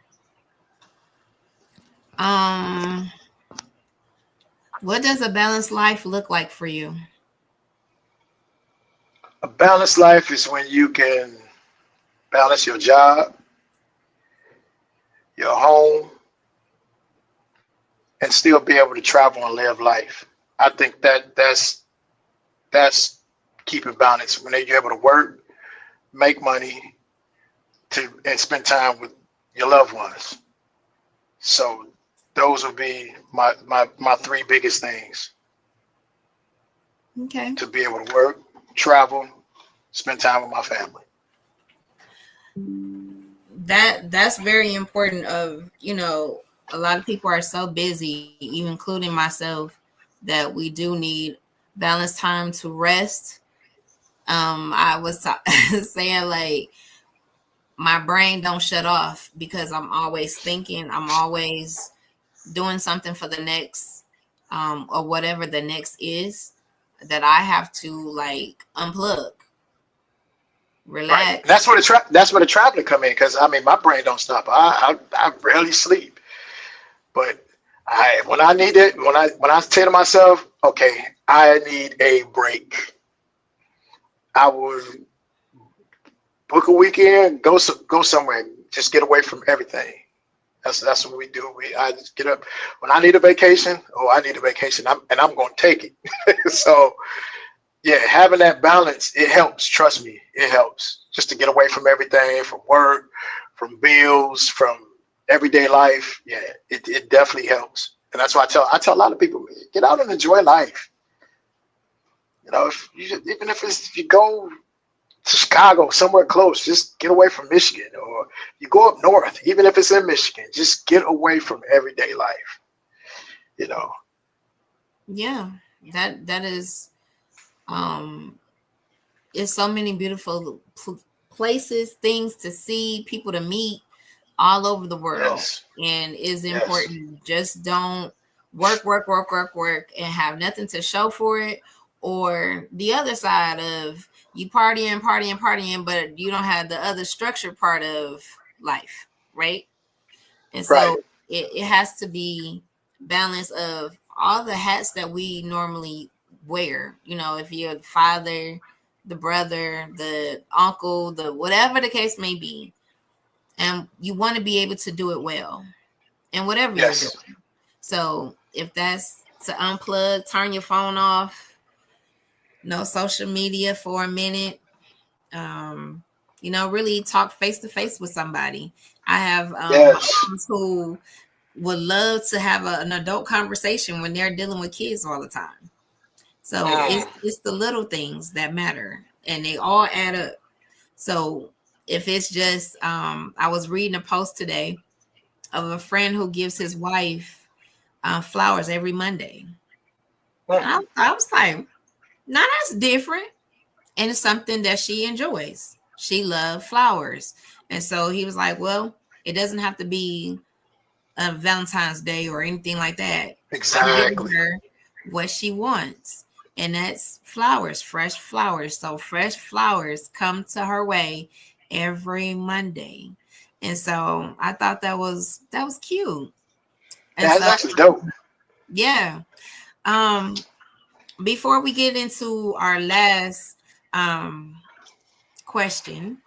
What does a balanced life look like for you? A balanced life is when you can balance your job, your home, and still be able to travel and live life. I think that's keeping balance when you're able to work, make money, and spend time with your loved ones. So those would be my three biggest things. Okay. To be able to work, travel, spend time with my family. That's very important. Of, you know, a lot of people are so busy, even including myself, that we do need balanced time to rest. I was saying, like, my brain don't shut off because I'm always thinking, I'm always doing something for the next, or whatever the next is, that I have to like unplug, relax. Right. That's where the traveling come in, because I mean my brain don't stop. I rarely sleep, but when I say to myself, okay, I need a break, I would book a weekend, go somewhere, just get away from everything. That's what we do. I just get up when I need a vacation. Oh, I need a vacation, I'm going to take it. So, yeah, having that balance, it helps. Trust me, it helps just to get away from everything, from work, from bills, from everyday life. Yeah, it definitely helps, and that's why I tell a lot of people, get out and enjoy life. You know, even if you go to Chicago, somewhere close, just get away from Michigan, or you go up north, even if it's in Michigan, just get away from everyday life. You know. Yeah, that is, it's so many beautiful places, things to see, people to meet all over the world. Yes. And it's important. Yes. Just don't work and have nothing to show for it, or the other side of you partying, but you don't have the other structured part of life, right? And Right. so it has to be balance of all the hats that we normally wear. You know, if you're the father, the brother, the uncle, the whatever the case may be, and you want to be able to do it well and whatever you're Yes. doing. So if that's to unplug, turn your phone off, no social media for a minute, um, really talk face to face with somebody. I have Yes. moms who would love to have an adult conversation when they're dealing with kids all the time. So Mm. it's the little things that matter, and they all add up. So if it's just, I was reading a post today of a friend who gives his wife flowers every Monday. Mm. I was like, now that's different, and it's something that she enjoys. She loves flowers, and so he was like, well, it doesn't have to be a Valentine's Day or anything like that. I'm giving Exactly. her what she wants, and that's flowers, fresh flowers. So fresh flowers come to her way every Monday, and so I thought that was cute. And That's so actually dope. yeah, um, before we get into our last question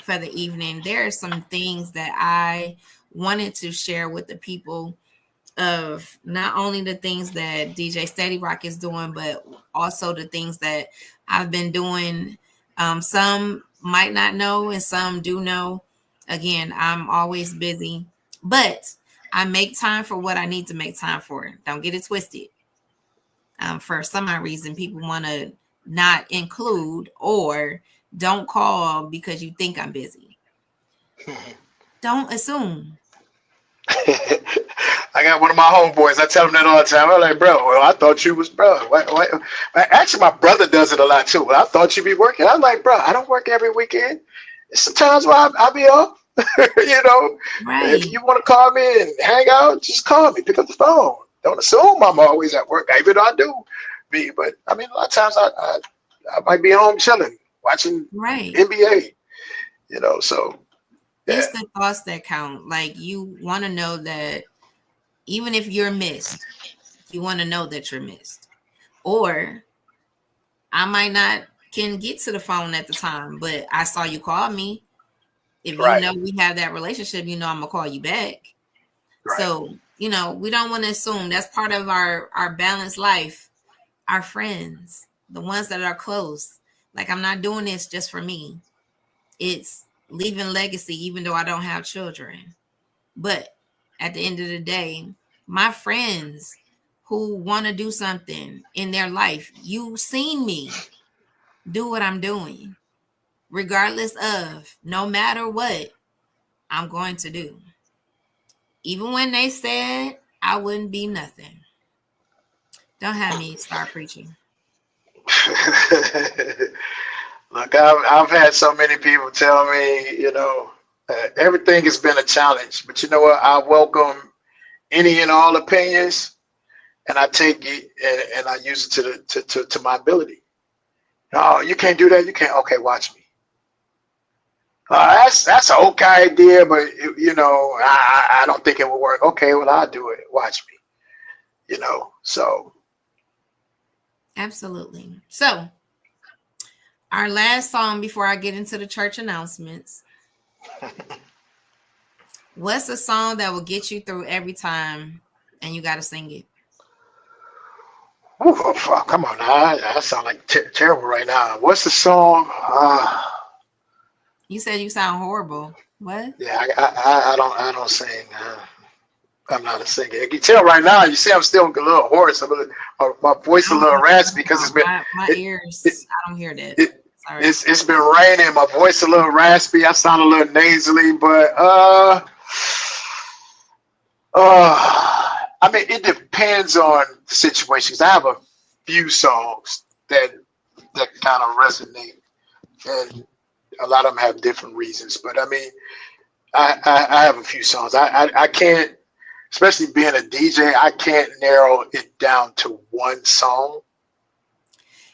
for the evening, there are some things that I wanted to share with the people of not only the things that DJ Steady Rock is doing, but also the things that I've been doing. Some might not know, and some do know. Again, I'm always busy, but I make time for what I need to make time for. Don't get it twisted. For some odd reason, people want to not include or don't call because you think I'm busy. Don't assume. I got one of my homeboys. I tell him that all the time. I'm like, bro, well, I thought you was, bro. Actually, my brother does it a lot too. Well, I thought you'd be working. I'm like, bro, I don't work every weekend. Sometimes where I'll be off. If Right. you want to call me and hang out, just call me. Pick up the phone. Don't assume I'm always at work. Even though I do be, but I mean, a lot of times I might be home chilling, watching Right. NBA. So yeah, It's the thoughts that count. Like you want to know that even if you're missed, you want to know that you're missed. Or I might not can get to the phone at the time, but I saw you call me. If you right, know we have that relationship, I'm gonna call you back. right. So, we don't want to assume that's part of our balanced life. Our friends, the ones that are close. Like I'm not doing this just for me. It's leaving legacy, even though I don't have children. But at the end of the day, my friends who want to do something in their life, you've seen me do what I'm doing, regardless of no matter what I'm going to do. Even when they said I wouldn't be nothing. Don't have me start preaching. Look, I've had so many people tell me, everything has been a challenge. But you know what? I welcome any and all opinions, and I take it and I use it to my ability. Oh, you can't do that. You can't. Okay, watch me. That's an okay idea, but I don't think it will work. Okay, well I'll do it. Watch me. So Absolutely. So, our last song before I get into the church announcements. What's a song that will get you through every time and you got to sing it? oh, fuck, come on now. I sound like terrible right now. What's the song? You said you sound horrible. What? Yeah, I don't sing. I'm not a singer. You can tell right now. You see, I'm still a little hoarse. My voice a little raspy because it's been My it, it, ears. I don't hear that. it, Sorry. it's been raining. My voice a little raspy. I sound a little nasally, but I mean, it depends on the situation. 'Cause I have a few songs that kind of resonate, and a lot of them have different reasons. But I mean, I have a few songs. I can't, especially being a DJ, I can't narrow it down to one song.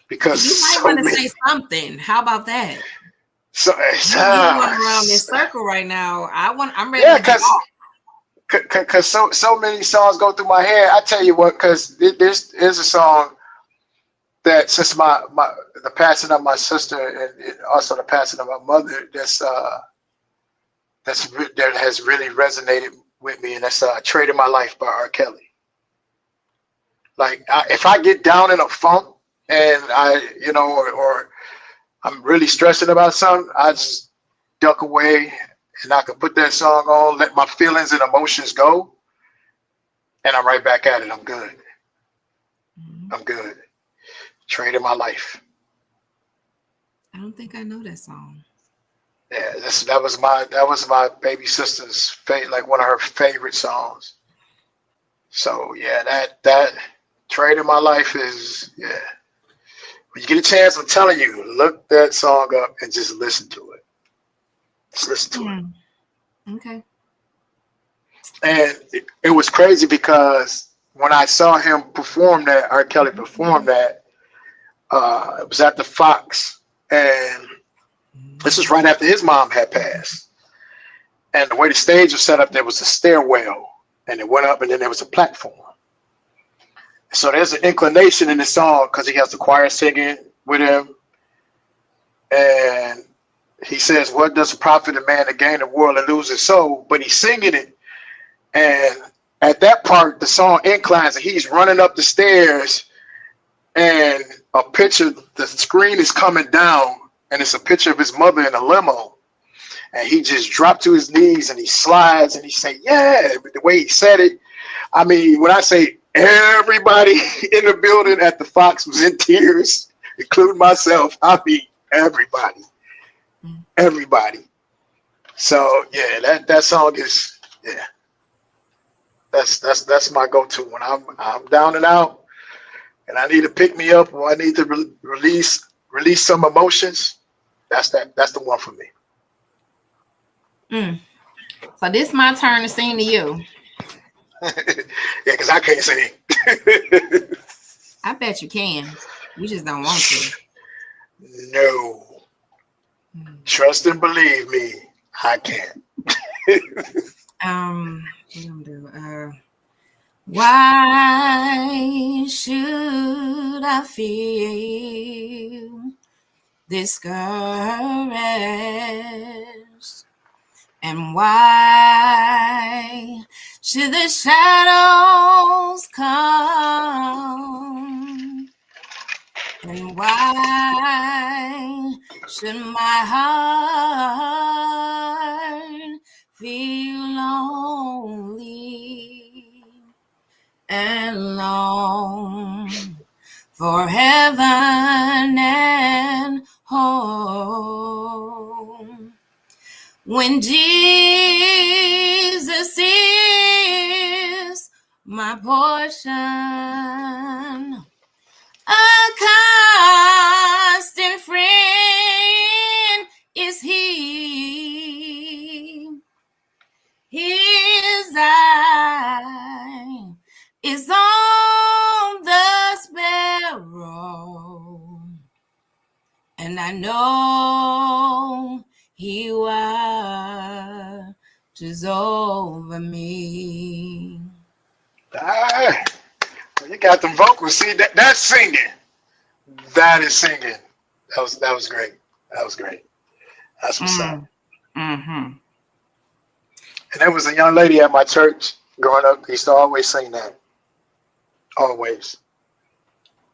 because You might want to say something. How about that? So You going around this circle right now. I'm ready. Yeah, to because so many songs go through my head. I tell you what, because there's a song that since the passing of my sister and also the passing of my mother, that has really resonated with me, and that's "Traded My Life" by R. Kelly. Like if I get down in a funk and or I'm really stressing about something, I just duck away and I can put that song on, let my feelings and emotions go, and I'm right back at it. I'm good. I'm good. Traded My Life. I don't think I know that song. Yeah, that was my baby sister's like one of her favorite songs. So yeah, that Traded My Life is, yeah. When you get a chance, I'm telling you, look that song up and just listen to it. Just listen to it. Okay. And it was crazy because when I saw him perform that, R. Kelly perform that, it was at the Fox, and this was right after his mom had passed. And the way the stage was set up, there was a stairwell, and it went up, and then there was a platform. So there's an inclination in the song because he has the choir singing with him. And he says, "What does it profit a man to gain the world and lose his soul?" But he's singing it. And at that part, the song inclines and he's running up the stairs, and the screen is coming down, and it's a picture of his mother in a limo. And he just dropped to his knees and he slides and he said, "Yeah," but the way he said it, I mean, when I say everybody in the building at the Fox was in tears, including myself, I mean, everybody. So yeah, that song is, yeah, that's my go-to when I'm down and out and I need to pick me up or I need to release some emotions. That's the one for me. So this is my turn to sing to you. Yeah, because I can't sing. I bet you can. You just don't want to. No. Trust and believe me, I can't. What I'm gonna do? Why should I feel discouraged? And why should the shadows come? And why should my heart feel lonely and long for heaven and home? When Jesus is my portion, a constant friend is he. His eye is on the sparrow, and I know he watches over me. You got them vocals. See, that's singing. That is singing. That was great. That was great. That's what's up. Mm-hmm. And there was a young lady at my church growing up who used to always sing that. Always.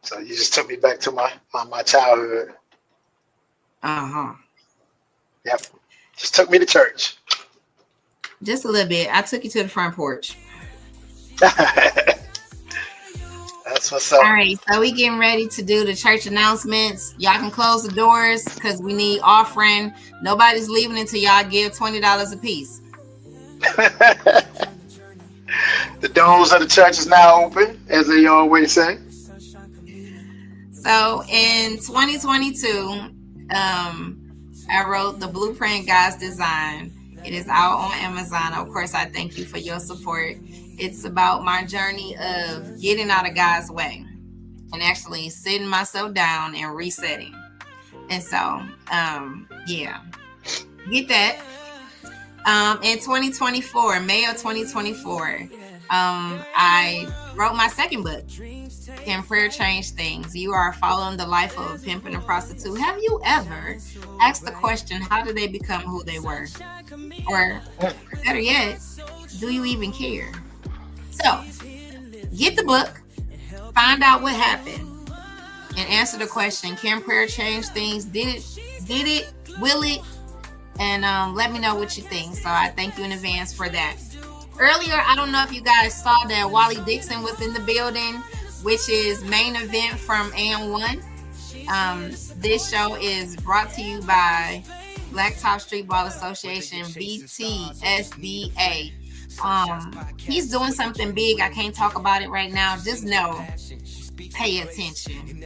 So you just took me back to my childhood. Uh-huh. Yep. Just took me to church. Just a little bit. I took you to the front porch. That's what's up. All right, so we getting ready to do the church announcements. Y'all can close the doors because we need offering. Nobody's leaving until y'all give $20 a piece. The doors of the church is now open, as they always say. So in 2022, I wrote the Blueprint God's Design. It is out on Amazon. Of course, I thank you for your support. It's about my journey of getting out of God's way. and actually sitting myself down and resetting. And so, yeah, get that. In 2024, May of 2024, I wrote my second book, Can Prayer Change Things? You are following the life of a pimp and a prostitute. Have you ever asked the question, how did they become who they were? Or better yet, do you even care? So, get the book, find out what happened, and answer the question, can prayer change things? Did it? Will it? And let me know what you think. So I thank you in advance for that. Earlier, I don't know if you guys saw that Wally Dixon was in the building, which is Main Event from AM1. This show is brought to you by Blacktop Streetball Association, BTSBA. He's doing something big. I can't talk about it right now. Just know, pay attention.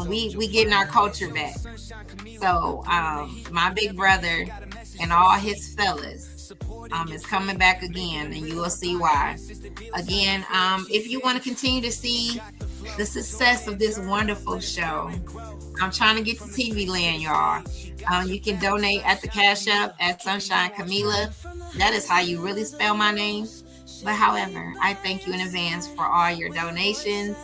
We getting our culture back. So my big brother and all his fellas is coming back again, and you will see why. Again, if you want to continue to see the success of this wonderful show, I'm trying to get to TV land, y'all. You can donate at the Cash App at Sunshine Camila. That is how you really spell my name. But however, I thank you in advance for all your donations.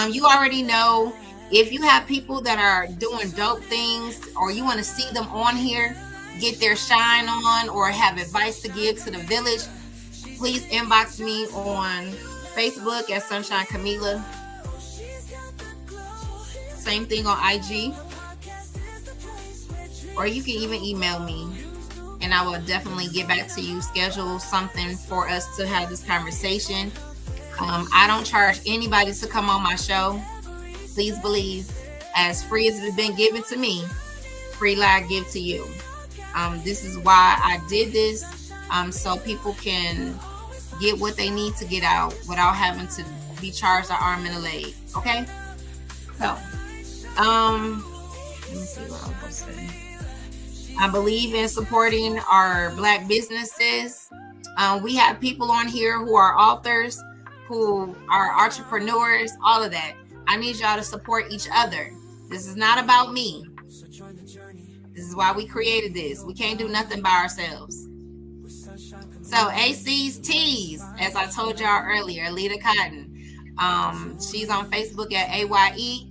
You already know, if you have people that are doing dope things, or you want to see them on here, get their shine on, or have advice to give to the village, please inbox me on Facebook at Sunshine Camila. Same thing on IG. Or you can even email me, and I will definitely get back to you, schedule something for us to have this conversation. I don't charge anybody to come on my show. Please believe, as free as it's been given to me, free I give to you. This is why I did this, so people can get what they need to get out without having to be charged an arm and a leg. Okay? So, let me see what I was going to say. I believe in supporting our Black businesses. We have people on here who are authors, who are entrepreneurs, all of that. I need y'all to support each other. This is not about me. This is why we created this. We can't do nothing by ourselves. So AC's Tees, as I told y'all earlier, Lita Cotton. She's on Facebook at AYECEE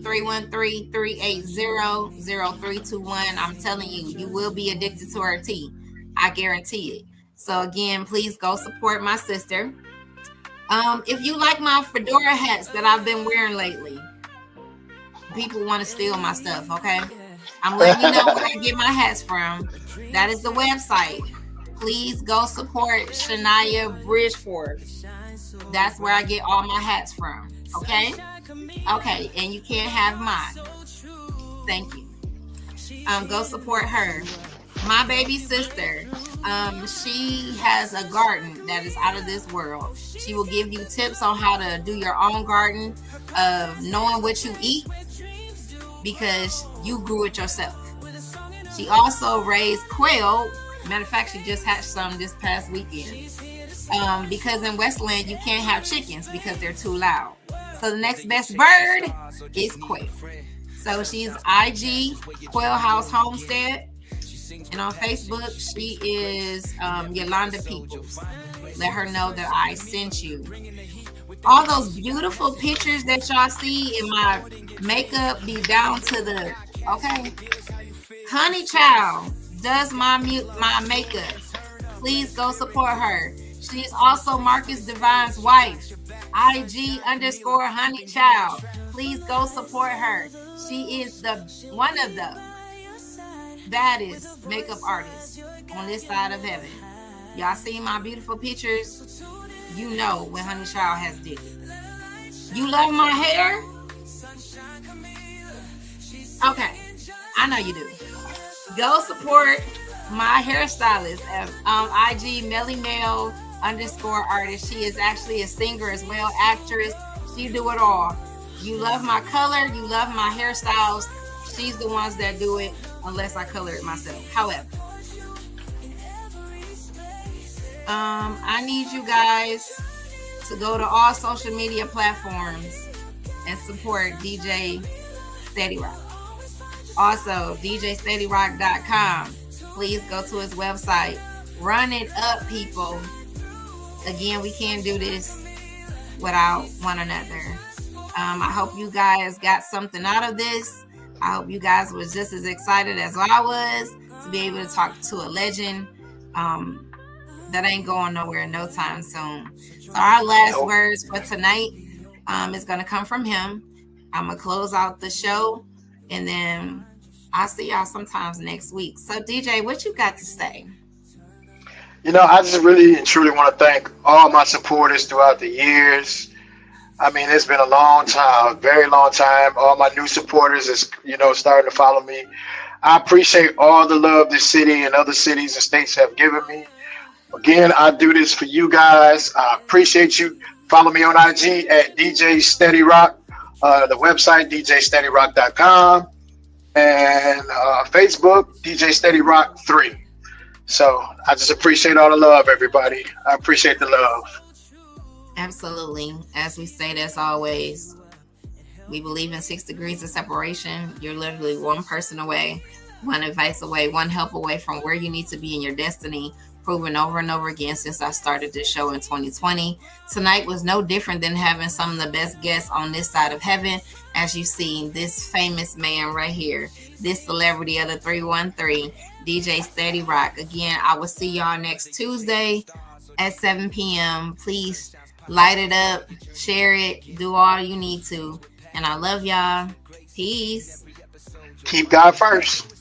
313-380-0321. I'm telling you, you will be addicted to her tea. I guarantee it. So again, please go support my sister. If you like my fedora hats that I've been wearing lately, people want to steal my stuff, okay? I'm letting you know where I get my hats from. That is the website. Please go support Shania Bridgeford. That's where I get all my hats from, okay? Okay, and you can't have mine. Thank you. Go support her. My baby sister, she has a garden that is out of this world. She will give you tips on how to do your own garden, of knowing what you eat, because you grew it yourself. She also raised quail. Matter of fact, she just hatched some this past weekend. Because in Westland, you can't have chickens because they're too loud. So the next best bird is quail. So she's IG Quail House Homestead. And on Facebook, she is Yolanda Peoples. Let her know that I sent you. All those beautiful pictures that y'all see in my makeup be down to the, okay? Honey Child does my makeup. Please go support her. She's also Marcus Divine's wife. IG_Honey Child. Please go support her. She is one of the baddest makeup artists on this side of heaven. Y'all see my beautiful pictures? You know when Honey Child has did it. You love my hair? Okay, I know you do. Go support my hairstylist at IG MellyMel_artist. She is actually a singer as well, actress. She do it all. You love my color, you love my hairstyles. She's the ones that do it, unless I color it myself. However, I need you guys to go to all social media platforms and support DJ Steady Rock. Also, DJSteadyRock.com. Please go to his website. Run it up, people. Again, we can't do this without one another. I hope you guys got something out of this. I hope you guys was just as excited as I was to be able to talk to a legend that ain't going nowhere no time soon. So our last words for tonight is going to come from him. I'm going to close out the show, and then I'll see y'all sometimes next week. So, DJ, what you got to say? You know, I just really and truly want to thank all my supporters throughout the years. I mean, it's been a long time, a very long time. All my new supporters is, starting to follow me. I appreciate all the love this city and other cities and states have given me. Again, I do this for you guys. I appreciate you. Follow me on IG at DJ Steady Rock, the website, DJSteadyRock.com, and Facebook, DJ Steady Rock 3. So I just appreciate all the love, everybody. I appreciate the love. Absolutely. As we say, as always, we believe in 6 degrees of separation. You're literally one person away, one advice away, one help away from where you need to be in your destiny, proven over and over again since I started this show in 2020. Tonight was no different than having some of the best guests on this side of heaven. As you see, this famous man right here, this celebrity of the 313, DJ Steady Rock. Again, I will see y'all next Tuesday at 7 p.m. Please light it up, share it, do all you need to. And I love y'all. Peace. Keep God first.